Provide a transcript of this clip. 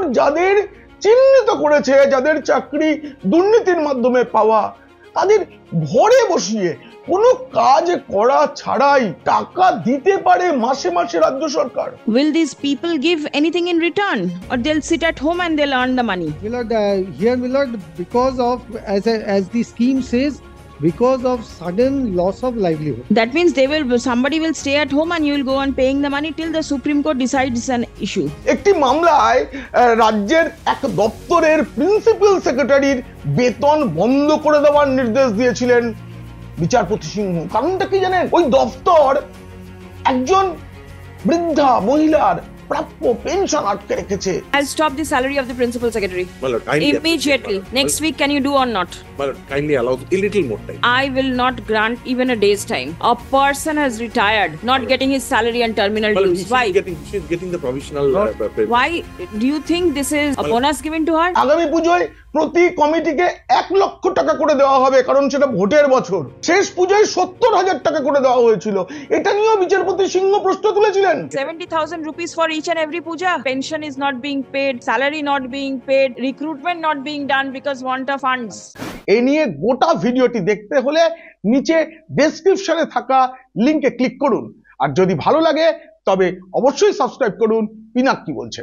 High court যাদের চিহ্নিত করেছে, যাদের চাকরি দুর্নীতির মাধ্যমে পাওয়া, তাদের ঘরে বসিয়ে কোনো কাজ করা ছাড়াই টাকা দিতে পারে মাসে মাসে রাজ্য সরকার। Will these people give anything in return, or they'll sit at home and they'll earn the money? Here, Millard, because of, as the scheme says, because of sudden loss of livelihood. That means somebody will stay at home and you will go on paying the money till the Supreme Court decides an issue. একটি মামলায় রাজ্যের এক দপ্তরের principal সেক্রেটারির বেতন বন্ধ করে দেওয়ার নির্দেশ দিয়েছিলেন বিচারপতি সিংহ। কারণটা কি জানেন? ওই দপ্তর একজন বৃদ্ধা মহিলার প্রাপ্য পেনশন আটকে রেখেছে। I'll stop the salary of the principal secretary immediately. Next week, can you do or not? Kindly allow a little more time. I will not grant even a day's time. A person has retired, not getting his salary and terminal dues. Why? She's getting the provisional payment. Why do you think this is a bonus given to her? আগামী পুজোয় প্রতি কমিটিকে 1 লক্ষ টাকা করে দেওয়া হবে, কারণ সেটা ভোটের বছর। শেষ পুজোয় 70,000 টাকা করে দেওয়া হয়েছিল। এটা নিয়েও বিচারপতি সিংহ প্রশ্ন তুলেছিলেন। 70,000 rupees for each and every puja. Pension is not being paid, salary not being paid, recruitment not being done because want of funds. এ নিয়ে গোটা ভিডিওটি দেখতে হলে নিচে ডেসক্রিপশনে থাকা লিংকে ক্লিক করুন। আর যদি ভালো লাগে তবে অবশ্যই সাবস্ক্রাইব করুন পিনাক কি বলছে।